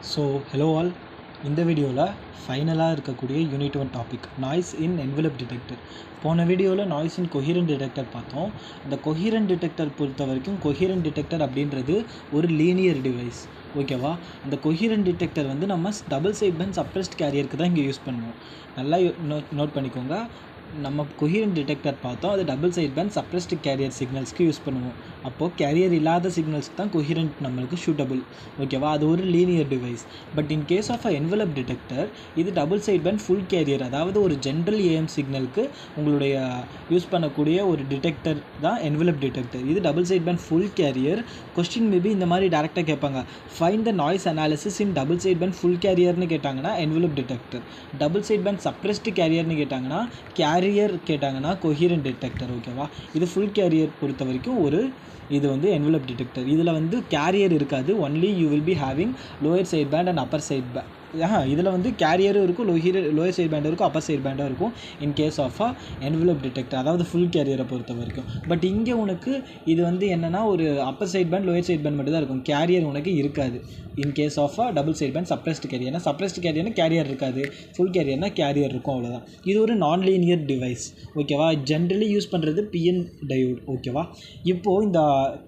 So hello all, இந்த வீடியோவில் ஃபைனலாக இருக்கக்கூடிய யூனிட் 1 டாபிக் நாய்ஸ் இன் என்வலப் டிடெக்டர். போன வீடியோவில் நாய்ஸ் இன் கொஹிரண்ட் டிடெக்டர் பார்த்தோம். அந்த கொஹிரண்ட் டிடெக்டர் பொறுத்த வரைக்கும் கொஹிரண்ட் டிடெக்டர் அப்படின்றது ஒரு லீனியர் டிவைஸ், ஓகேவா. அந்த கொஹிரண்ட் டிடெக்டர் வந்து நம்ம டபுள் சைட் பேண்ட் சப்ரஸ்ட் கேரியருக்கு தான் இங்கே யூஸ் பண்ணுவோம். நல்லா நோட் பண்ணிக்கோங்க. நம்ம கொஹிரண்ட் டிடெக்டர் பார்த்தோம், அது double side band suppressed carrier சிக்னல்ஸ்க்கு யூஸ் பண்ணுவோம். அப்போது கேரியர் இல்லாத சிக்னல்ஸ்க்கு தான் கொஹிரண்ட் நம்மளுக்கு ஷூட்டபிள், ஓகேவா. அது ஒரு linear device. But in case of a envelope detector, இது double side band full carrier, அதாவது ஒரு ஜென்ரல் ஏஎம் சிக்னலுக்கு உங்களுடைய யூஸ் பண்ணக்கூடிய ஒரு டிடெக்டர் தான் என்வலப் டிடெக்டர். இது double side band full carrier. Question maybe இந்த மாதிரி டேரெக்டாக கேட்பாங்க, find the noise analysis in double side band full கேரியர்னு கேட்டாங்கன்னா envelope detector, double side band suppressed கேரியர்னு கேட்டாங்கன்னா கேரியர் கேட்டாங்கன்னா கொஹிரண்ட் டிடெக்டர், ஓகேவா. இது ஃபுல் கேரியர் பொறுத்த வரைக்கும் இது வந்து என்வலப் டிடெக்டர். இதில் வந்து கேரியர் இருக்காது, only you will be having lower side band and upper side band. இதில் வந்து கேரியரும் இருக்கும், லோயர் சைட் பேண்டும் இருக்கும், அப்பர் சைட் பேண்டும் இருக்கும் in case of a envelope detector, அதாவது ஃபுல் கேரியரை பொறுத்த வரைக்கும். பட் இங்கே உனக்கு இது வந்து என்னென்னா ஒரு upper side band lower side band மட்டும் தான் இருக்கும், கேரியர் உனக்கு இருக்காது in case of a double side band suppressed carrier. ஏன்னா சப்ரஸ்ட் கேரியர்னா கேரியர் இருக்காது, ஃபுல் கேரியர்னா கேரியர் இருக்கும், அவ்வளோதான். இது ஒரு நான் லீனியர் டிவைஸ், ஓகேவா. ஜென்ரலி யூஸ் பண்ணுறது பிஎன் டயோட், ஓகேவா. இப்போது இந்த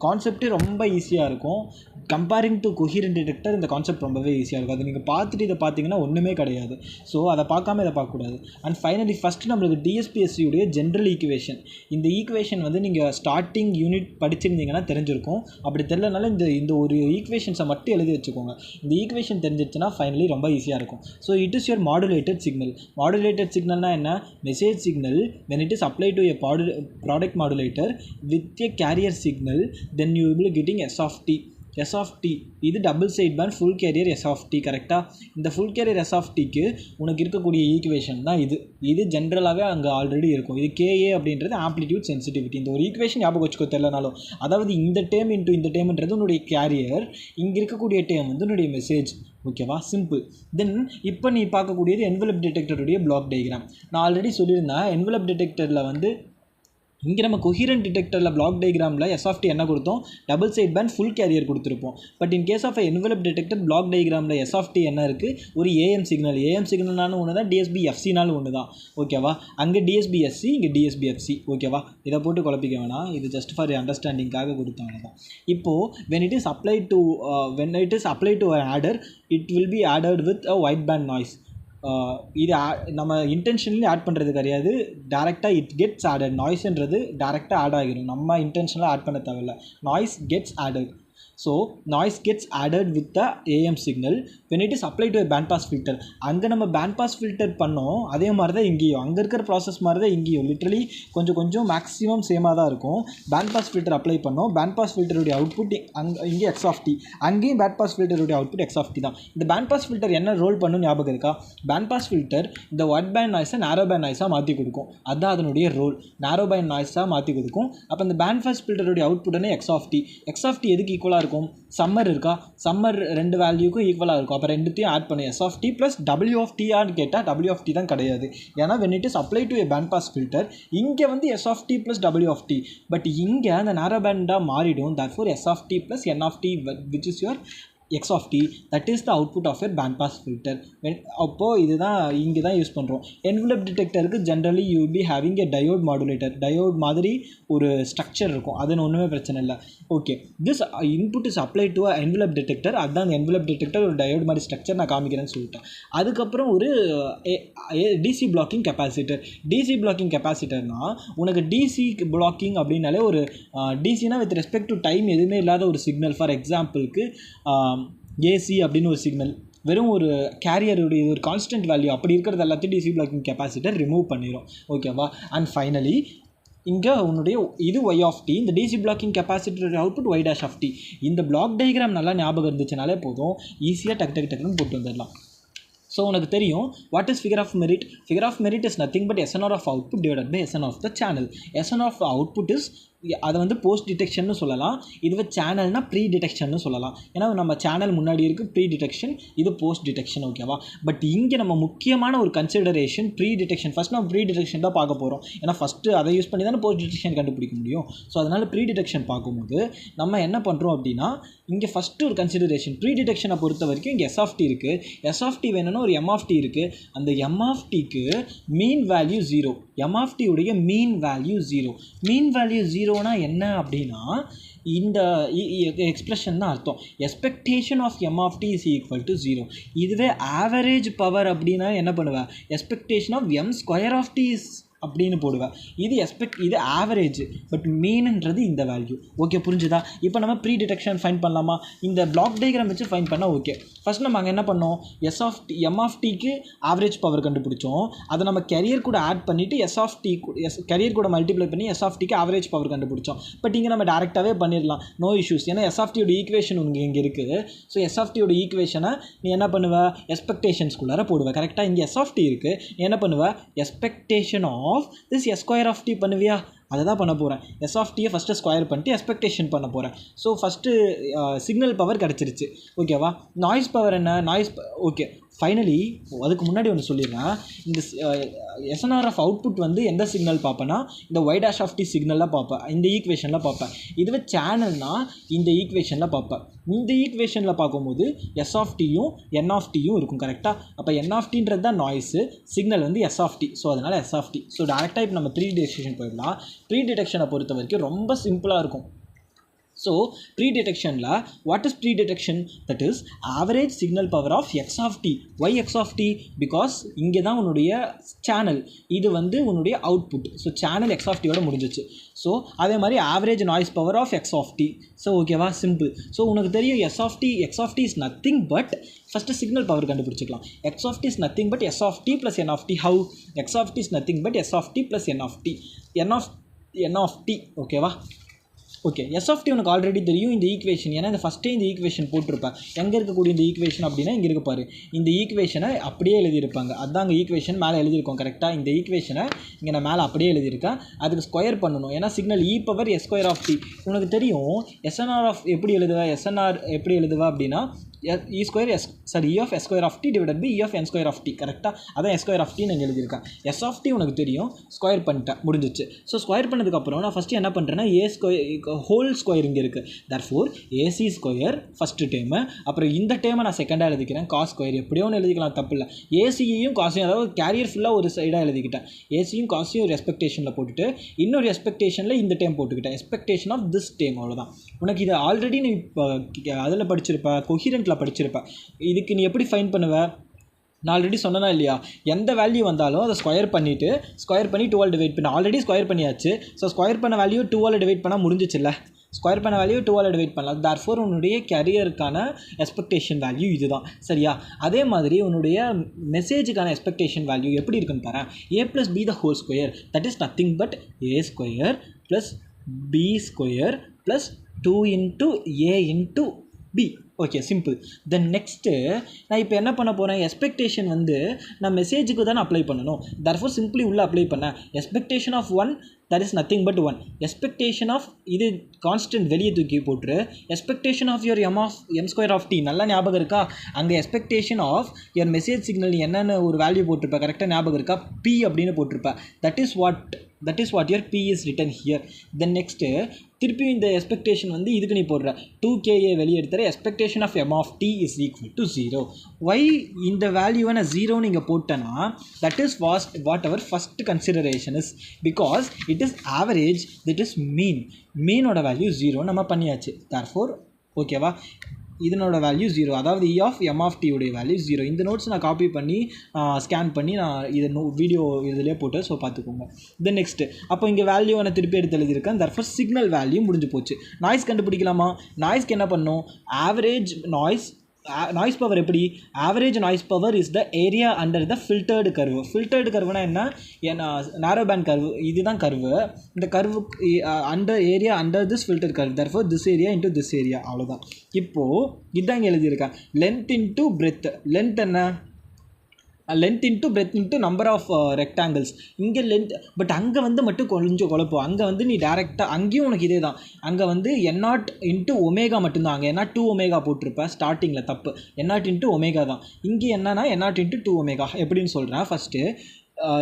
கான்செப்டே ரொம்ப ஈஸியாக இருக்கும். கம்பேரிங் டு கொஹிரண்ட் டிடெக்டர் இந்த கான்செப்ட் ரொம்பவே ஈஸியாக இருக்கும். அது நீங்கள் பார்த்துட்டு இதை பார்த்தீங்கன்னா ஒன்றுமே கிடையாது. ஸோ அதை பார்க்காம இதை பார்க்கக்கூடாது. அண்ட் ஃபைனலி ஃபஸ்ட்டு நம்மளுக்கு டிஎஸ்பிஎஸ்சியுடைய ஜென்ரல் ஈக்குவேஷன். இந்த ஈக்குவேஷன் வந்து நீங்கள் ஸ்டார்டிங் யூனிட் படிச்சிருந்தீங்கன்னா தெரிஞ்சிருக்கும். அப்படி தெரியலனால இந்த ஒரு ஈக்குவேஷன்ஸை மட்டும் எழுதி வச்சுக்கோங்க. இந்த ஈக்குவேஷன் தெரிஞ்சிருச்சுன்னா ஃபைனலி ரொம்ப ஈஸியாக இருக்கும். So it is your modulated signal. Modulated சிக்னல்னால் என்ன? Message signal when it is applied to a product modulator with a carrier signal, then you will be getting S of t. S of t இது double side band full carrier S of t, கரெக்டாக. இந்த full carrier S of tக்கு உனக்கு இருக்கக்கூடிய equation தான் இது ஜென்ரலாகவே அங்கே ஆல்ரெடி இருக்கும். இது KA அப்படின்றது ஆம்ப்ளிடியூட் சென்சிட்டிவிட்டி. இந்த ஒரு ஈக்குவேஷன் ஞாபகம் வச்சுக்கோ தெரியலனாலும். அதாவது இந்த டேம் இன்ட்டு இந்த டேம்ன்றது உன்னுடைய கேரியர், இங்கே இருக்கக்கூடிய டேம் வந்து உன்னுடைய மெசேஜ், ஓகேவா. சிம்பிள். தென் இப்போ நீ பார்க்கக்கூடியது என்வலப் டிடெக்டருடைய பிளாக் டயக்ராம். நான் ஆல்ரெடி சொல்லியிருந்தேன், என்வலப் டிடெக்டரில் வந்து இங்கே நம்ம கொஹிரண்ட் டிடெக்டரில் பிளாக் டயக்ராமில் S of t என்ன கொடுத்தோம்? Double side band full carrier கொடுத்துருப்போம். But in case of envelope detector block டயக்ராமில் S of t என்ன இருக்குது? ஒரு ஏஎம் சிக்னல். ஏஎம் சிக்னல்னாலும் ஒன்று தான், DSB-FC-நாலும் ஒன்று தான், ஓகேவா. அங்கே DSB-SC, இங்கே DSB-FC, ஓகேவா. இதை போட்டு குழப்பிக்க வேணாம், இது ஜஸ்ட் ஃபார் அண்டர்ஸ்டாண்டிங்காக கொடுத்தவங்க தான். இப்போது when it is applied to an adder, it will be added with a wide band noise. இது நம்ம இன்டென்ஷனலி ஆட் பண்ணுறது கிடையாது, டேரெக்டாக இட் கெட்ஸ் ஆடட். நாய்ஸ்ன்றது டேரெக்டாக ஆட் ஆகிடும், நம்ம இன்டென்ஷனலாக ஆட் பண்ண தேவையில்லை. Noise gets added. So noise gets added with the AM signal when it is applied to a band pass filter. அங்கே நம்ம பேண்ட் பாஸ் ஃபில்டர் பண்ணோம், அதே மாதிரி தான் இங்கேயும் அங்கே இருக்கிற ப்ராசஸ் மாதிரி தான் இங்கேயும். லிட்ரலி கொஞ்சம் மேக்ஸிமம் சேமாக தான் இருக்கும். பேண்ட் பாஸ் ஃபில்டர் அப்ளை பண்ணோம், பேண்ட் பாஸ் ஃபில்டருடைய அவுட்புட் இங்கே X of t, அங்கேயும் பேண்ட் பாஸ் ஃபில்டருடைய அவுட்புட் X of t தான். இந்த பேண்ட் பாஸ் ஃபில்டர் என்ன ரோல் பண்ணும் ஞாபகம் இருக்கா? பேண்ட் பாஸ் ஃபில்டர் இந்த ஒயிட் பேண்ட் நாய்ஸை நேரோ பேண்ட் நாய்ஸாக மாற்றி கொடுக்கும், அதுதான் அதனுடைய ரோல். நேரோ பேண்ட் நாய்ஸாக மாற்றி கொடுக்கும். அப்போ இந்த பேண்ட் பாஸ் ஃபில்டருடைய அவுட்புட் என்ன? X of t. X of t எதுக்கு ஈக்குவலாக இருக்கும்? சம்மர் இருக்கா? சம்மர் ரெண்டு வேல்யூக்கும் ஈக்குவலாக இருக்கும். அப்போ ரெண்டுத்தையும் ஆட் பண்ணி S of t plus W of t ஆன்னு கேட்டால் W of t தான் கிடையாது. ஏன்னா when it is applied to a band pass filter, இங்கே வந்து S of t plus W of t, but இங்கே அந்த நேரோ பேண்டாக மாறிடும். therefore S of t plus N of t which is your X of t, that is the output of your band pass filter. அப்போது இதுதான் இங்கே தான் use பண்ணுறோம். Envelope டிடெக்டருக்கு generally you will be having a diode modulator. Diode மாதிரி ஒரு structure இருக்கும், அதுன்னு ஒன்றுமே பிரச்சனை இல்லை. Okay, this input is apply to envelope detector. அதுதான் அந்த என்வலப் டிடெக்டர் ஒரு டயோட் மாதிரி ஸ்ட்ரக்சர் நான் காமிக்கிறேன்னு சொல்லிட்டேன். அதுக்கப்புறம் ஒரு DC blocking capacitor. DC blocking கெப்பாசிட்டர்னால் உனக்கு டிசி பிளாக்கிங் அப்படின்னாலே ஒரு டிசினா வித் ரெஸ்பெக்ட் டு டைம் எதுவுமே இல்லாத ஒரு சிக்னல். ஃபார் எக்ஸாம்பிளுக்கு ஏசி அப்படின்னு ஒரு சிக்னல், வெறும் ஒரு கேரியருடைய இது ஒரு கான்ஸ்டன்ட் வேல்யூ, அப்படி இருக்கிறது எல்லாத்தையும் டிசி பிளாக்கிங் கெப்பாசிட்டர் ரிமூவ் பண்ணிடும், ஓகேவா. அண்ட் ஃபைனலி இங்கே உன்னுடைய இது Y of t, இந்த DC blocking capacitor output Y dash of t. இந்த பிளாக் டயக்ராம் நல்லா ஞாபகம் இருந்துச்சுனாலே போதும், ஈஸியாக டக்குன்னு போட்டு வந்துடலாம். ஸோ உனக்கு தெரியும் what is figure of merit. Figure of merit is nothing but SNR of output divided by SN of the channel. SN of output is, அதை வந்து போஸ்ட் டிடெக்ஷன்னு சொல்லலாம். இதுவே சேனல்னா ப்ரீ டிடெக்ஷன்னு சொல்லலாம். ஏன்னா நம்ம சேனல் முன்னாடி இருக்குது ப்ரீ டிடெக்ஷன், இது போஸ்ட் டிடெக்ஷன், ஓகேவா. பட் இங்கே நம்ம முக்கியமான ஒரு கன்சிடரேஷன் ப்ரீ டிடெக்ஷன். ஃபஸ்ட் நம்ம ப்ரீ டிடெக்ஷன் தான் பார்க்க போகிறோம், ஏன்னா ஃபஸ்ட்டு அதை யூஸ் பண்ணி தானே போஸ்ட் டிடெக்ஷன் கண்டுபிடிக்க முடியும். ஸோ அதனால் ப்ரீ டிடெக்ஷன் பார்க்கும்போது நம்ம என்ன பண்ணுறோம் அப்படின்னா, இங்கே ஃபஸ்ட்டு ஒரு கன்சிடரேஷன் ப்ரீ டிடெக்ஷனை பொறுத்த வரைக்கும் இங்கே எஸ் ஆஃப் டி இருக்குது. எஸ் ஆஃப் டி வேணும்னா ஒரு எம் ஆஃப் டி இருக்குது. அந்த எம் ஆஃப் டிக்கு மீன் வேல்யூ 0. எம் ஆஃப் டியுடைய மீன் வேல்யூ 0. மீன் வேல்யூ 0னா என்ன அப்படின்னா இந்த எக்ஸ்பிரஷன் தான் அர்த்தம். Expectation of M of T is equal to 0. இதுவே ஆவரேஜ் பவர் அப்படின்னா என்ன பண்ணுவேன், expectation of M square of T is அப்படின்னு போடுவேன். இது ஆவரேஜ், பட் மீன்ன்றது இந்த வேல்யூ. ஓகே, புரிஞ்சுதா? இப்போ நம்ம ப்ரீ டிடெக்ஷன் ஃபைன் பண்ணலாமா? இந்த பிளாக் டயக்ராம் வச்சு ஃபைன் பண்ணால் ஓகே. ஃபஸ்ட் நம்ம அங்கே என்ன பண்ணோம், S of T M of டிக்கு ஆவரேஜ் பவர் கண்டுபிடிச்சோம். அதை நம்ம கேரியர் கூட ஆட் பண்ணிவிட்டு எஸ் ஆஃப் டி கேரியர் கூட மல்டிப்ளை பண்ணி எஸ் ஆஃப் டிக்கு ஆவரேஜ் பவர் கண்டுபிடிச்சோம். பட் இங்கே நம்ம டேரெக்டாகவே பண்ணிடலாம், நோ இஷ்யூஸ். ஏன்னா எஸ் ஆஃப் டியோட ஈக்குவேஷன் இங்கே இருக்குது. ஸோ எஸ் ஆஃப் டியோட ஈக்குவேஷனை நீ என்ன பண்ணுவ, எக்ஸ்பெக்டேஷன்ஸ்குள்ளார போடுவேன். கரெக்டாக இங்கே எஸ் ஆஃப் டி இருக்குது, நீ என்ன பண்ணுவேன், expectation of this s square of t பண்ணுவியா, அதை தான் பண்ண போகிறேன். எஸ் ஆஃப் டியை ஃபஸ்ட்டு ஸ்கொயர் பண்ணிட்டு எக்ஸ்பெக்டேஷன் பண்ண போகிறேன். ஸோ ஃபஸ்ட்டு சிக்னல் பவர் கிடச்சிருச்சு. ஓகேவா? நாய்ஸ் பவர் என்ன, ஓகே. ஃபைனலி அதுக்கு முன்னாடி ஒன்று சொல்லிடுறேன். இந்த எஸ்என்ஆர் ஆஃப் அவுட்புட் வந்து எந்த சிக்னல் பார்ப்பேன்னா இந்த ஒய் டேஷ் ஆஃப் டி சிக்னலில் பார்ப்பேன், இந்த ஈக்குவேஷனில் பார்ப்பேன். இதுவே சேனல்னால் இந்த ஈக்குவேஷனில் பார்ப்பேன். இந்த ஈக்குவேஷனில் பார்க்கும்போது எஸ் ஆஃப் டியும் என் ஆஃப் டியும் இருக்கும். கரெக்டாக? அப்போ என் ஆஃப் டின்றது தான் நாய்ஸு, சிக்னல் வந்து எஸ் ஆஃப் டி. ஸோ அதனால் எஸ் ஆஃப் டி. ஸோ டேரெக்டாக இப்போ நம்ம ப்ரீ டிடெக்ஷன் போயிடலாம். ப்ரீ டிடெக்ஷனை பொறுத்த வரைக்கும் ரொம்ப சிம்பிளாக இருக்கும். ஸோ ப்ரீ டிடெக்ஷனில் what is pre detection, that is average signal power of X of T. Y X of T, because இங்கே தான் உன்னுடைய சேனல், இது வந்து உன்னுடைய output. So channel X of டியோட முடிஞ்சிச்சு. ஸோ அதே மாதிரி average noise power of X of T. So ஓகேவா, சிம்பிள். ஸோ உனக்கு தெரியும் X of T is nothing but first signal power கண்டுபிடிச்சிக்கலாம். X of T is nothing but S of T plus N of T. How? X of T is nothing but S of T plus N of T. N of T. ஓகேவா? Okay, S of T உனக்கு already தெரியும் இந்த equation. ஏன்னா இந்த ஃபஸ்ட்டே இந்த equation போட்டிருப்பேன். எங்கே இருக்கக்கூடிய இந்த ஈக்குவேஷன் அப்படின்னா இங்கே இருக்க பாரு, இந்த ஈக்குவேஷனை அப்படியே எழுதியிருப்பாங்க. அதுதான் அங்கே ஈக்குவேஷன் மேலே எழுதியிருக்கோம். கரெக்டாக? இந்த ஈக்குவேஷனை இங்கே நான் மேலே அப்படியே எழுதியிருக்கேன். அதுக்கு ஸ்கொயர் பண்ணணும். ஏன்னா சிக்னல் இ power S square of T. உனக்கு தெரியும் எஸ்என்ஆர் ஆஃப் எப்படி எழுதுவா, எஸ்என்ஆர் எப்படி எழுதுவா அப்படின்னா E square E of S square of T divided by E of N square of T. கரெக்டாக? அதான் எஸ் ஸ்கொயர் ஆஃப் டி நான் எழுதியிருக்கேன். எஸ் ஆஃப் டி உனக்கு தெரியும், ஸ்கொயர் பண்ணிட்டேன், முடிஞ்சிச்சு. ஸோ ஸ்கொயர் பண்ணதுக்கப்புறம் நான் ஃபஸ்ட்டு என்ன பண்ணுறேன்னா ஏ ஸ்கொயர் ஹோல் ஸ்கொயர் இங்கே இருக்குது. Therefore AC square first term, அப்புறம் இந்த டேமை நான் செகண்டாக எழுதிக்கிறேன் காஸ் ஸ்கொயர். எப்படியோ ஒன்று எழுதிக்கலாம், தப்பு இல்லை. ஏசியையும் காசையும், அதாவது கேரியர் ஃபுல்லாக ஒரு சைடாக எழுதிக்கிட்டேன். ஏசியும் காசையும் ஒரு எக்ஸ்பெக்டேஷனில் போட்டுட்டு இன்னொரு எக்ஸ்பெக்டேஷனில் இந்த டேம் போட்டுக்கிட்டேன். Expectation of this term. அவ்வளோதான். உனக்கு இது ஆல்ரெடி நீ இப்போ அதில் படிச்சிருப்ப, கொஹிரண்ட்டில் படிச்சிருப்ப. இதுக்கு நீ எப்படி ஃபைன் பண்ணுவ? நான் ஆல்ரெடி சொன்னேனா இல்லையா, எந்த வேல்யூ வந்தாலும் அதை ஸ்கொயர் பண்ணி 2ஆல் டிவைட் பண்ண. ஆல்ரெடி ஸ்கொயர் பண்ணியாச்சு. ஸோ ஸ்கொயர் பண்ண வேல்யூ 2ஆல் டிவைட் பண்ணால் முடிஞ்சிச்சுல்ல. ஸ்கொயர் பண்ண வேல்யூ 2ஆல் டிவைட் பண்ணலாம். தேர்ஃபோர் உன்னுடைய கேரியருக்கான எக்ஸ்பெக்டேஷன் வேல்யூ இதுதான். சரியா? அதே மாதிரி உன்னுடைய மெசேஜுக்கான எக்ஸ்பெக்டேஷன் வேல்யூ எப்படி இருக்குன்னு பாரு. a + b the whole square, that is nothing but a square plus b square plus 2 into a into b. Okay, simple. Then next நான் இப்போ என்ன பண்ண போகிறேன், எக்ஸ்பெக்டேஷன் வந்து நான் மெசேஜுக்கு தானே அப்ளை பண்ணணும். தர்ஃபோர் சிம்பிளி உள்ளே அப்ளை பண்ணேன். Expectation of 1, that is nothing but 1. Expectation of இது கான்ஸ்டன்ட் வெளியே தூக்கி போட்டுரு. Expectation of your M square of T. நல்லா ஞாபகம் இருக்கா? அங்கே expectation of your message signal என்னென்னு ஒரு வேல்யூ போட்டிருப்பா. கரெக்டாக ஞாபகம் இருக்கா? p அப்படின்னு போட்டிருப்பா. that is what your p is written here. then next திருப்பியும் இந்த எக்ஸ்பெக்டேஷன் வந்து இதுக்கு நீ போடுற 2ka வெளியே எடுத்துற. Expectation of M of T is equal to 0. Why இந்த வேல்யூவை நான் 0 நீங்கள் போட்டேன்னா that is what our first consideration is, because it is average, that is மீனோட வேல்யூ 0 நம்ம பண்ணியாச்சு. தேர்ஃபோர் ஓகேவா, இதனோட வேல்யூ 0, அதாவது இ ஆஃப் எம் ஆஃப் டியோடைய வேல்யூ 0. இந்த நோட்ஸ் நான் காப்பி பண்ணி ஸ்கேன் பண்ணி நான் இதை வீடியோ இதிலே போட்டு, ஸோ பார்த்துக்கோங்க. தென் நெக்ஸ்ட்டு அப்போ இங்கே வேல்யூ நான் திருப்பி எடுத்து எழுதியிருக்கேன். தர்ஃபோர் சிக்னல் வேல்யூ முடிஞ்சு போச்சு. நாய்ஸ் கண்டுபிடிக்கலாமா? நாய்ஸ்க்கு என்ன பண்ணணும், ஆவரேஜ் நாய்ஸ் பவர் எப்படி, average noise power is the area under the filtered curve. Filtered கர்வுனா என்ன, நேரோ பேண்ட் கர்வு, இதுதான் கர்வு. இந்த curve area under this filter curve, therefore this area into this area. அவ்வளோதான். இப்போது இதுதான் இங்கே எழுதியிருக்கேன். Length into breadth. லென்த் என்ன, length into breadth into number of rectangles. இங்கே லென்த், பட் அங்கே வந்து மட்டும் கொஞ்சம் குழப்பம். அங்கே வந்து நீ டேரெக்டாக அங்கேயும் உனக்கு இதே தான். அங்கே வந்து n0 இன்ட்டு ஒமேகா மட்டும்தான். அங்கே என்ன 2 ஒமேகா போட்டிருப்பேன் ஸ்டார்டிங்கில், தப்பு. n0 இன்ட்டு ஒமேகா தான். இங்கே என்னன்னா n0 இன்ட்டு 2 ஒமேகா. எப்படின்னு சொல்கிறேன். ஃபஸ்ட்டு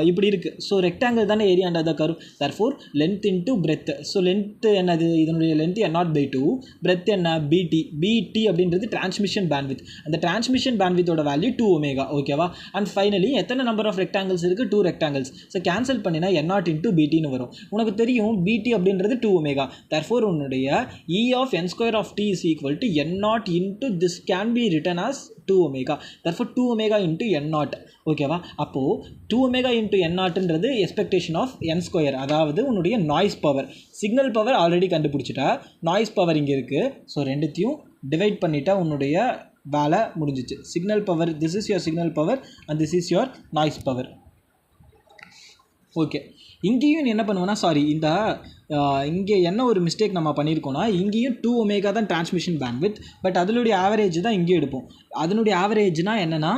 இப்படி இருக்குது. ஸோ ரெக்டாங்கிள் தானே area under the curve. Therefore length into breadth. So length என்னது, இதனுடைய லென்த் n0/2, பிரெத் என்ன பிடி அப்படின்றது டிரான்ஸ்மிஷன் பேண்ட்வித். அந்த டிரான்ஸ்மிஷன் பேண்ட்வித்தோட வேல்யூ 2ω. ஓகேவா. அண்ட் ஃபைனலி எத்தனை நம்பர் ஆஃப் ரெக்டாங்கிள்ஸ் இருக்குது, 2 ரெக்டாங்கிள்ஸ். ஸோ கேன்சல் பண்ணினா n0 BTன்னு வரும். உனக்கு தெரியும் பிடி அப்படின்றது 2ω. தர்ஃபோர் உன்னுடைய E of n²t is equal to n0 into this can be written as 2ω. therefore 2ω into n0. ஓகேவா. அப்போது 2ω into n0ன்றது எக்ஸ்பெக்டேஷன் ஆஃப் n². அதாவது உன்னுடைய noise power. Signal power already கண்டுபிடிச்சிட்டா, நாய்ஸ் பவர் இங்கே இருக்குது. ஸோ ரெண்டுத்தையும் டிவைட் பண்ணிட்டா உன்னுடைய வேலை முடிஞ்சிச்சு. Signal power, this is your signal power and this is your noise power. Okay. இங்கேயும் என்ன பண்ணுவேன்னா, சாரி, இங்கே என்ன ஒரு மிஸ்டேக் நம்ம பண்ணியிருக்கோன்னா, இங்கேயும் 2ω தான் டிரான்ஸ்மிஷன் பேண்ட்வித். பட் அதனுடைய ஆவரேஜ் தான் இங்கேயும் எடுப்போம். அதனுடைய ஆவரேஜ்னால் என்னென்னா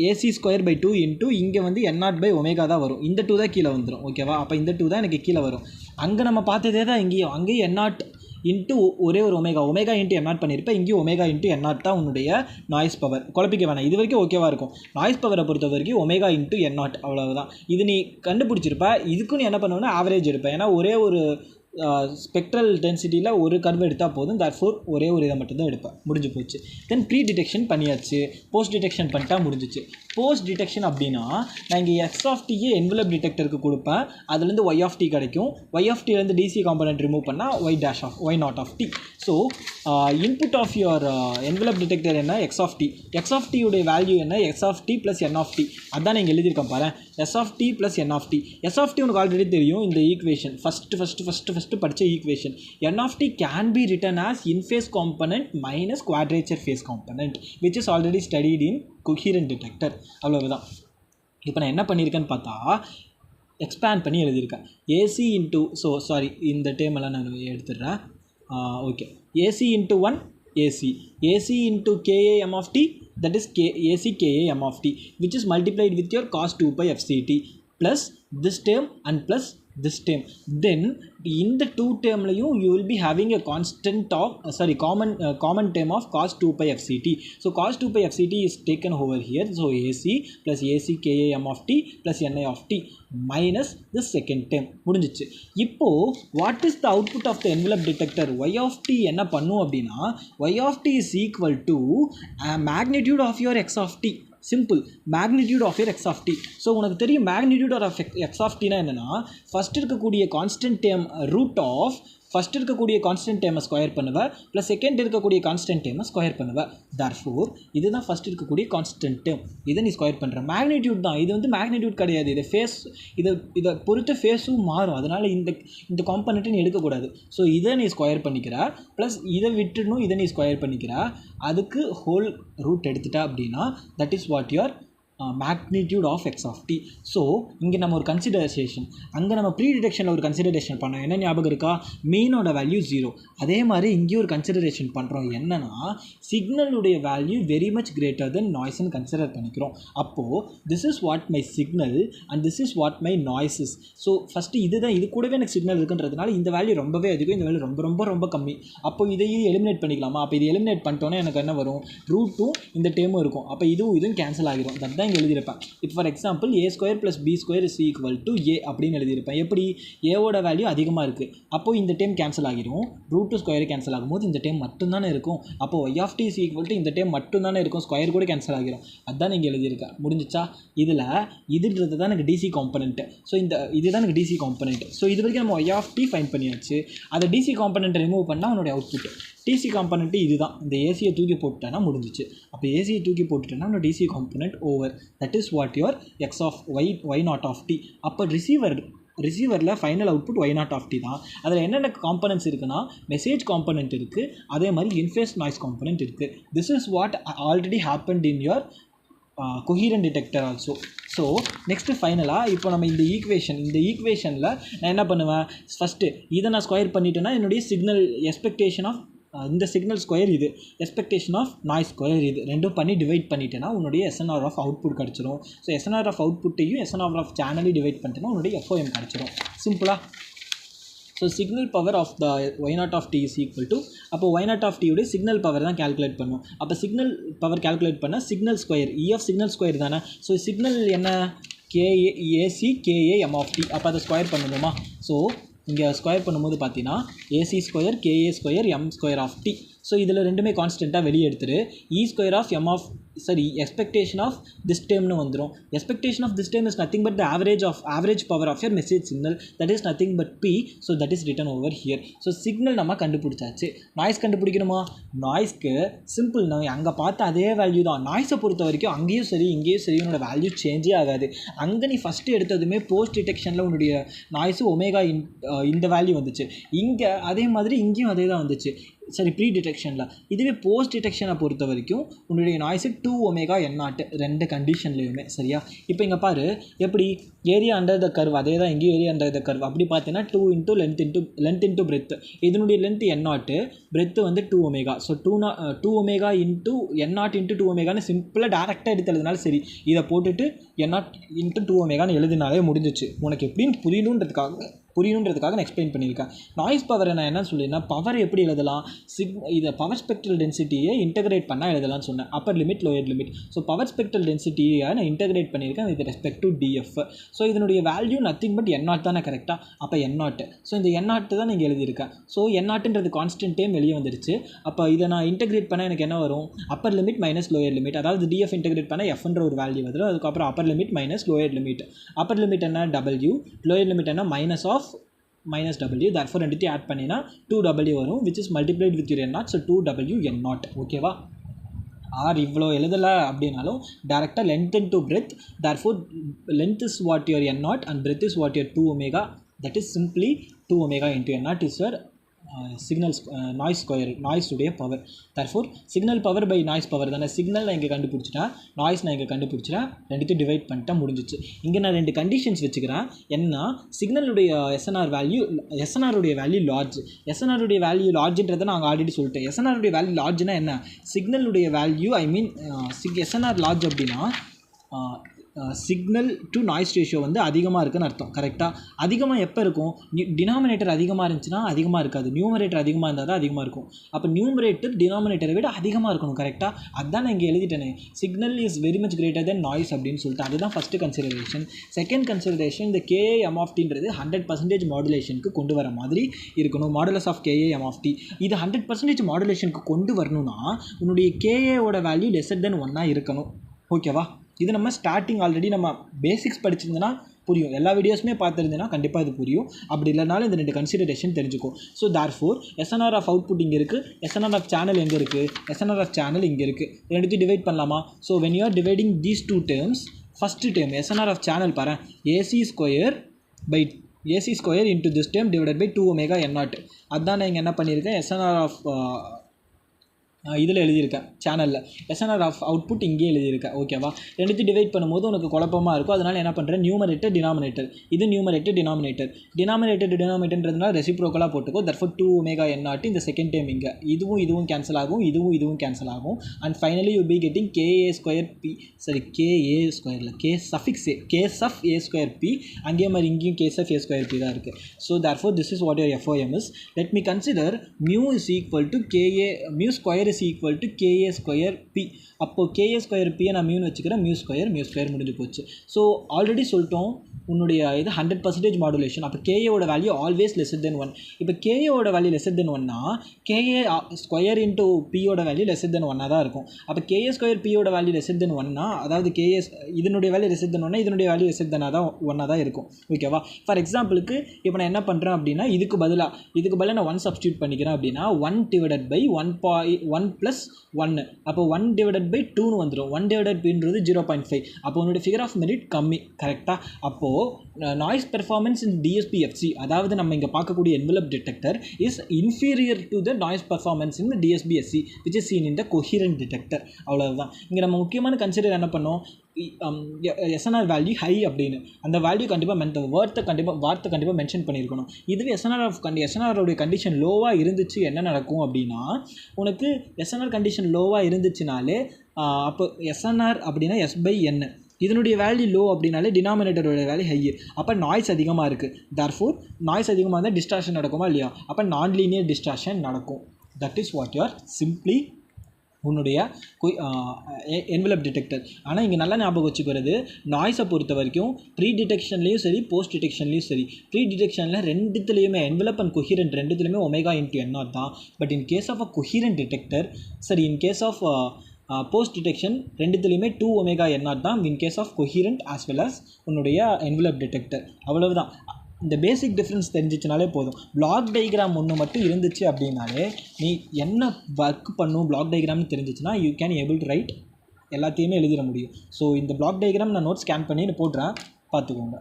AC²/2 இன்ட்டு இங்கே வந்து n0/ω தான் வரும். இந்த 2 தான் கீழே வந்துடும். ஓகேவா. அப்போ இந்த 2 தான் எனக்கு கீழே வரும். அங்கே நம்ம பார்த்ததே தான் அங்கேயும் n0 இன்ட்டு ஒரே ஒரு ஒமேகா இன்ட்டு n0 பண்ணியிருப்பேன். இங்கேயும் ஒமேகா இன்ட்டு n0 தான் உன்னுடைய நாய்ஸ் பவர். குழப்பிக்க வேணாம், இது வரைக்கும் ஓகேவாக இருக்கும். நாய்ஸ் பவரை பொறுத்த வரைக்கும் ஒமேகா இன்ட்டு n0 அவ்வளவுதான். இது நீ கண்டுபிடிச்சிருப்ப. இதுக்கும் நீ என்ன பண்ணுவேன்னா ஆவரேஜ் எடுப்பேன். ஏன்னா ஒரே ஒரு ஸ்பெக்ட்ரல் டென்சிட்டியில் ஒரு கர்வ் எடுத்தால் போதும். தர்ஃபோர் ஒரே ஒரு இதை மட்டும்தான் எடுப்பேன். முடிஞ்சு போச்சு. தென் ப்ரீ டிடெக்ஷன் பண்ணியாச்சு, போஸ்ட் டிடெக்ஷன் பண்ணிட்டா முடிஞ்சிச்சு. போஸ்ட் டிடெக்ஷன் அப்படின்னா நான் இங்கே x(t) என்வலப் டிடெக்டருக்கு கொடுப்பேன். அதுலேருந்து y(t) கிடைக்கும். y(t)லேருந்து DC காம்பனண்ட் ரிமூவ் பண்ணால் y0(t). So input of your envelope detector என்ன, x(t). x(t)உடைய வேல்யூ என்ன, x(t) + n(t). அதான் நீங்கள் எழுதியிருக்கேன் பாரு, s(t) + n(t). s(t) உனக்கு ஆல்ரெடி தெரியும். இந்த ஈக்குவேஷன் ஃபஸ்ட்டு படித்த equation. n(t) can be written as in-phase component minus quadrature phase component, which is already studied in coherent detector. அவ்வளவுதான். இப்போ நான் என்ன பண்ணியிருக்கேன்னு பார்த்தா, எக்ஸ்பேண்ட் பண்ணி எழுதியிருக்கேன். AC இன்ட்டு, ஸோ சாரி, இந்த டேமெல்லாம் நான் எடுத்துடுறேன். Okay. AC into 1 AC into KAM(t), that is AC KAM(t), which is multiplied with your cos 2π FCT plus this term and plus this term. Then in the two termலையும் you will be having a constant of common term of cos 2π FCT. So cos 2π FCT is taken over here. So AC plus AC KAM(t) plus NI(t) minus the second term. முடிஞ்சிச்சு. இப்போ what is the output of the envelope detector? y(t) என்ன பண்ணும் அப்படின்னா, y(t) is equal to magnitude of your x(t). சிம்பிள், magnitude of your x(t). So உனக்கு தெரியும் magnitude of x(t)னா என்னென்னா, ஃபஸ்ட் இருக்கக்கூடிய constant term root of first இருக்கக்கூடிய கான்ஸ்டன்ட் டேர்மை ஸ்கொயர் பண்ணுவேன் ப்ளஸ் செகண்ட் இருக்கக்கூடிய கான்ஸ்டன்ட் டேர்மை ஸ்கொயர் பண்ணுவேன். தர்ஃபோர் இதுதான் ஃபஸ்ட் இருக்கக்கூடிய கான்ஸ்டன்ட் டேர்ம். இதை நீ ஸ்கொயர் பண்ணுற மேக்னிடியூட் தான். இது வந்து மேக்னிடியூட் கிடையாது. இது ஃபேஸ், இதை பொறுத்து ஃபேஸும் மாறும். அதனால் இந்த காம்பனண்ட்டை நீ எடுக்கக்கூடாது. ஸோ இதை நீ ஸ்கொயர் பண்ணிக்கிற, ப்ளஸ் இதை விட்டுடணும், இதை நீ ஸ்கொயர் பண்ணிக்கிற. அதுக்கு ஹோல் ரூட் எடுத்துட்டா அப்படின்னா that is what your magnitude of x(t). So இங்கே நம்ம ஒரு கன்சிடரேஷன், அங்கே நம்ம ப்ரீ டிடெக்ஷனில் ஒரு கன்சிடரேஷன் பண்ணோம். என்ன ஞாபகம் இருக்கா, மீனோட வேல்யூ 0. அதே மாதிரி இங்கேயும் ஒரு கன்சிடரேஷன் பண்ணுறோம். என்னென்னா சிக்னலுடைய value very much greater than நாய்ஸ்ன்னு கன்சிடர் பண்ணிக்கிறோம். அப்போது this is what my signal and this is what my noises. So first இதுதான், இது கூடவே எனக்கு சிக்னல் இருக்குன்றதுனால இந்த வேல்யூ ரொம்பவே அதிகம், இந்த வேல்யூ ரொம்ப ரொம்ப ரொம்ப கம்மி. அப்போ இதையும் எலிமினேட் பண்ணிக்கலாமா? அப்போ இது எலிமினேட் பண்ணிட்டோன்னே எனக்கு என்ன வரும், ரூட்டும் இந்த டேமும் இருக்கும். அப்போ இதுவும் கேன்சல் ஆகிடும். அதுதான் எழுதியிருப்பேன். இப்போ for example a² + b² is equal to a அப்படின்னு எழுதியிருப்பேன். எப்படி, ஏவோட வேல்யூ அதிகமாக இருக்குது. அப்போது இந்த டைம் கேன்சல் ஆகிடும். √2 கேன்சல் ஆகும்போது இந்த டைம் மட்டும்தானே இருக்கும். அப்போது y(t) is equal to இந்த டைம் மட்டும்தானே இருக்கும், ஸ்கொயர் கூட கேன்சல் ஆகிடும். அதுதான் நீங்கள் எழுதியிருக்கேன். முடிஞ்சிச்சா? இதுன்றது தான் எனக்கு DC காம்பனண்ட்டு. ஸோ இதுதான் எனக்கு DC காம்பனண்ட். ஸோ இது வரைக்கும் நம்ம y(t) ஃபைன் பண்ணியாச்சு. அதை DC காம்பனண்ட்டை ரிமூவ் பண்ணால் அவனுடைய அவுட்புட். DC காம்பனண்ட்டு இதுதான். இந்த ஏசியை தூக்கி போட்டுட்டேன்னா முடிஞ்சிச்சு. அப்போ ஏசியை தூக்கி போட்டுட்டேன்னா நம்ம DC component over. That is what your y0(t). அப்போ ரிசீவரில் ஃபைனல் அவுட்புட் y0(t) தான். அதில் என்னென்ன காம்பனன்ட்ஸ் இருக்குன்னா, மெசேஜ் காம்பனண்ட் இருக்குது, அதே மாதிரி இன்ஃபேஸ் நாய்ஸ் காம்பனண்ட் இருக்குது. This is what already happened in your coherent detector also. So next ஃபைனலாக இப்போ நம்ம இந்த ஈக்குவேஷனில் நான் என்ன பண்ணுவேன், ஃபஸ்ட்டு இதை நான் ஸ்கொயர் பண்ணிட்டேன்னா என்னுடைய சிக்னல் எக்ஸ்பெக்டேஷன் ஆஃப் இந்த சிக்னல் ஸ்கொயர் இது, எக்ஸ்பெக்டேஷன் ஆஃப் நாய்ஸ் ஸ்கொயர் இது, ரெண்டும் பண்ணி டிவைட் பண்ணிட்டேன்னா உன்னுடைய SNR ஆஃப் அவுட்புட் கிடச்சிரும். ஸோ SNR ஆஃப் அவுட்புட்டையும் SNR ஆஃப் சேனலையும் டிவைட் பண்ணிட்டேன்னா உன்னுடைய FOM கிடச்சிரும். சிம்பிளாக. So signal power of the y0(t) is equal to, அப்போ y0(t) உடைய சிக்னல் பவர் தான் கேல்குலேட் பண்ணும். அப்போ சிக்னல் பவர் கேல்குலேட் பண்ணால் signal square, E of signal square தானே. ஸோ சிக்னல் என்ன, AC KA M of T. அப்போ அதை ஸ்கொயர் பண்ணணுமா? ஸோ இங்கே ஸ்கொயர் பண்ணும்போது பார்த்தீங்கன்னா AC square KA square M square of T. So இதில் ரெண்டுமே கான்ஸ்டண்ட்டாக வெளியே எடுத்துரு. E square of M of expectation of this டேர்ம்னு வந்துடும். Expectation of this term is nothing but the average power of your message signal, that is nothing but P. So that is written over here. So signal நம்ம கண்டுபிடிச்சாச்சு. Noise கண்டுபிடிக்கணுமா? நாய்ஸ்க்கு simple, நான் அங்கே பார்த்த அதே value தான். நாய்ஸை பொறுத்த வரைக்கும் அங்கேயும் சரி இங்கேயும் சரி உன்னோட வேல்யூ சேஞ்சே ஆகாது. அங்கே நீ ஃபஸ்ட்டு எடுத்ததுமே போஸ்ட் டிடெக்ஷனில் உன்னுடைய நாய்ஸு ஒமேகா இந்த வேல்யூ வந்துச்சு. இங்கே அதே மாதிரி இங்கேயும் அதே தான் வந்துச்சு. சரி, ப்ரீ டிடெக்ஷனில். இதுவே போஸ்ட் டிடெக்ஷனை பொறுத்த வரைக்கும் உன்னுடைய நாய்ஸு 2 ஒமேகா n0 ரெண்டு கண்டிஷன்லையுமே. சரியா? இப்போ இங்கே பாரு எப்படி ஏரியா அண்டர் த கர்வ், அதே தான் இங்கேயும் ஏரியா அண்டர் த கர்வ். அப்படி பார்த்தீங்கன்னா 2 இன்ட்டு லென்த் இன்ட்டு பிரெத். இதனுடைய லென்த் n0, பிரெத் வந்து 2 omega. So 2 omega into n0 into 2 ஒமேகான்னு சிம்பிளாக டேரெக்டாக எடுத்து எழுதினாலும் சரி. இதை போட்டுட்டு n0 இன்ட்டு 2 ஒமேகான்னு எழுதினாலே முடிஞ்சிச்சு. உனக்கு எப்படின்னு புரியணுன்றதுக்காக நான் எக்ஸ்பிளைன் பண்ணியிருக்கேன். நாய்ஸ் பவரை நான் என்ன சொல்லியிருந்தா, பவர் எப்படி எழுதலாம், இதை பவர் ஸ்பெக்ட்ரல் டென்சிட்டியை இன்டகிரேட் பண்ணால் எழுதலாம்னு சொன்னேன். Upper limit lower limit. So power spectral டென்சிட்டியை நான் இன்டகிரேட் பண்ணியிருக்கேன் with respect to DF. So இதனுடைய வேல்யூ நத்திங் பட் n0 தானே கரெக்டாக? அப்போ n0. ஸோ இந்த n0 தான் நீங்கள் எழுதியிருக்கேன். ஸோ n0ன்றது கான்ஸ்டன்ட் டைம் வெளியே வந்துருச்சு. அப்போ இதை நான் இன்டகிரேட் பண்ணால் எனக்கு என்ன வரும்? Upper limit minus lower limit. அதாவது டிஎஃப் இன்டகிரேட் பண்ணால் எஃப்ன்ற ஒரு வேல்யூ வந்துடும். அதுக்கப்புறம் upper limit minus lower limit. Upper limit என்ன? W. லோயர் லிமிட் என்ன? minus W. therefore ரெண்டுத்தையும் ஆட் பண்ணினா 2W வரும், which is multiplied with your n0. so 2W n0. ஓகேவா? ஆர் இவ்வளோ எழுதலை அப்படின்னாலும் டேரெக்டாக length into breadth. therefore length is what your n0 and breadth is what your 2 omega. that is simply 2 omega into n0 is your signal noise square, நாய்ஸுடைய power. Therefore signal power by noise power தானே. Signal நான் இங்கே கண்டுபிடிச்சிட்டேன், noise நான் இங்கே கண்டுபிடிச்சிட்டேன், ரெண்டுத்தையும் divide பண்ணிட்டா முடிஞ்சிச்சு. இங்கே நான் ரெண்டு கண்டிஷன்ஸ் வச்சுக்கிறேன். என்ன? சிக்னலுடைய எஸ்என்ஆருடைய வேல்யூ லார்ஜ். எஸ்என்ஆருடைய வேல்யூ லார்ஜ்ன்றதை நான் ஆல்ரெடி சொல்லிட்டேன். எஸ்என்ஆருடைய வேல்யூ லார்ஜ்னா என்ன? சிக்னலுடைய வேல்யூ எஸ்என்ஆர் லார்ஜ் அப்படின்னா சிக்னல் டு நாய்ஸ் ரேஷியோ வந்து அதிகமாக இருக்குன்னு அர்த்தம். கரெக்டாக? அதிகமாக எப்போ இருக்கும்? டினாமினேட்டர் அதிகமாக இருந்துச்சுன்னா அதிகமாக இருக்காது, நியூமரேட்டர் அதிகமாக இருந்தால் தான் அதிகமாக இருக்கும். அப்போ நியூமரேட்டர் டினாமினேட்டரை விட அதிகமாக இருக்கணும். கரெக்டாக? அதுதான் நான் இங்கே எழுதிட்டேனே, signal is very much greater than noise அப்படின்னு சொல்லிட்டு. அதுதான் ஃபஸ்ட்டு கன்சிடரேஷன். செகண்ட் கன்சிடரேஷன், இந்த கேஏ எம் ஆஃப் டின்றது 100% மாடுலேஷனுக்கு கொண்டு வர மாதிரி இருக்கணும். Modulus of KA M of T இது 100% மாடுலேஷனுக்கு கொண்டு வரணும்னா உன்னுடைய கேஏவோட வேல்யூ லெஸர் தென் 1 இருக்கணும். ஓகேவா? இது நம்ம ஸ்டார்டிங் ஆல்ரெடி நம்ம பேசிக்ஸ் படிச்சிருந்தோன்னா புரியும். எல்லா வீடியோஸுமே பார்த்துருந்தேன்னா கண்டிப்பாக இது புரியும். அப்படி இல்லைனாலும் இந்த ரெண்டு கன்சிடரேஷன் தெரிஞ்சுக்கும். So therefore SNR of output இங்கே இருக்குது, எஸ்என்ஆர் ஆஃப் சேனல் எங்கே இருக்குது? எஸ்என்ஆர் ஆஃப் சேனல் இங்கே இருக்குது. ரெண்டுத்தையும் டிவைட் பண்ணலாமா? So when you are dividing these two terms, first term SNR of channel பாரு, AC square into this term divided by 2 omega n0. அதுதான் நான் இங்கே என்ன பண்ணியிருக்கேன், எஸ்என்ஆர் ஆஃப் இதில் எழுதியிருக்கேன் சேனலில், எஸ்என்ஆர் ஆஃப் அவுட்புட் இங்கே எழுதியிருக்கேன். ஓகேவா? ரெண்டுத்தையும் டிவைட் பண்ணும்போது உனக்கு குழப்பமாக இருக்கும். அதனால் என்ன பண்ணுறேன், நியூமரேட்டர் டினாமினேட்டர், இது நியூமரேட்டர் டினாமினேட்டர்ன்றதுனால ரெசிப்ரோக்கலாக போட்டுக்கோ. தர்ஃபோர் 2 ஒமேகா n0 இந்த செகண்ட் டைம் இங்கே இதுவும் கேன்சல் ஆகும், இதுவும் கேன்சல் ஆகும். And finally you be getting KA square P, சரி கேஏ ஸ்கொயரில் K suffix A, case of A square P. அங்கே மாதிரி இங்கேயும் case of A square P தான் இருக்குது. So therefore this is what your FOM is. Let me consider mu is equal to KA, mu square is equal to KA square P. அப்போ KA square P நான் மியூன்னு வச்சுக்கிறேன், mu square முடிஞ்சு போச்சு. So already சொல்லிட்டோம் உன்னுடைய இது 100% மாடுலேஷன். அப்போ கேஏவோட வேல்யூ ஆல்வேஸ் லெஸர் தென் 1. இப்போ கேஏவோட வேல்யூ லெஸர் தென் 1னா கேஏ ஸ்கொயர் இன்ட்டு பியோட வேல்யூ லெஸர் தென் 1 தான் இருக்கும். அப்போ கேஏ ஸ்கொயர் பியோட வேல்யூ லெஸர் தென் 1னா, அதாவது கேஏ இதனுடைய வேல்யூ லெஸர் தென் 1, இதனுடைய வேல்யூ லெஸர் தென் 1 தான் இருக்கும். ஓகேவா? ஃபார் எக்ஸாம்பிளுக்கு இப்போ நான் என்ன பண்ணுறேன் அப்படின்னா, இதுக்கு பதிலாக நான் 1 சப்ஸ்டியூட் பண்ணிக்கிறேன் அப்படின்னா 1 டிவைடட் பை 1 ப்ளஸ் 1. அப்போ 1 டிவைடட் பை 2னு வந்துடும். 1 டிவைடட் பைன்றது 0.5. அப்போ உன்னுடைய ஃபிகர் ஆஃப் மெரிட் கம்மி. கரெக்டாக? அப்போது நாய்ஸ் பெர்ஃபார்மன்ஸ் இன் டிஎஸ்பிஎஃப்சி, அதாவது நம்ம இங்கே பார்க்கக்கூடிய envelope detector is inferior to the noise performance in DSBFC which is seen in the coherent detector. அவ்வளோதான். இங்கே நம்ம முக்கியமான கன்சிடர் என்ன பண்ணோம், எஸ்என்ஆர் வேல்யூ ஹை அப்படின்னு. அந்த வேல்யூ கண்டிப்பாக வார்த்தை கண்டிப்பாக மென்ஷன் பண்ணியிருக்கணும். இதுவே எஸ்என்ஆரோடைய கண்டிஷன் லோவாக இருந்துச்சு என்ன நடக்கும் அப்படின்னா, உனக்கு எஸ்என்ஆர் கண்டிஷன் லோவாக இருந்துச்சுனாலே அப்போ எஸ்என்ஆர் அப்படின்னா S/N, இதனுடைய வேல்யூ லோ அப்படின்னாலே டினாமினேட்டரோட வேல்யூ ஹை. அப்போ நாய்ஸ் அதிகமாக இருக்குது. தர்ஃபோர் நாய்ஸ் அதிகமாக இருந்தால் டிஸ்டார்ஷன் நடக்குமா இல்லையா? அப்போ நான் லீனியர் டிஸ்டார்ஷன் நடக்கும். That is what you are simply உன்னுடைய என்வலப் டிடெக்டர். ஆனால் இங்கே நல்லா ஞாபகம் வச்சுக்கிறது, நாய்ஸை பொறுத்த வரைக்கும் ப்ரீ டிடெக்ஷன்லேயும் சரி போஸ்ட் டிடெக்ஷன்லேயும் சரி, ப்ரீ டிடெக்ஷனில் ரெண்டுத்துலேயுமே என்வலப் அண்ட் கொஹிரண்ட் ரெண்டுத்துலேயுமே ஒமேகா இன்ட்டு என்ஆர் தான். But in case of a coherent detector, சரி in case of post detection ரெண்டுத்துலேயுமே 2 ஒமேகா என்ஆர் தான் in case of coherent as well as உன்னுடைய என்வலப் டிடெக்டர். அவ்வளவுதான். இந்த பேசிக் டிஃப்ரென்ஸ் தெரிஞ்சிச்சுனாலே போதும். பிளாக் டயக்ராம் ஒன்று மட்டும் இருந்துச்சு அப்படின்னாலே நீ என்ன ஒர்க் பண்ணும் பிளாக் டயக்ராம்னு தெரிஞ்சிச்சுன்னா you can able to write எல்லாத்தையுமே எழுதிட முடியும். ஸோ இந்த பிளாக் டயக்ராம் நான் நோட் ஸ்கேன் பண்ணி போடுறேன், பார்த்துக்கோங்க.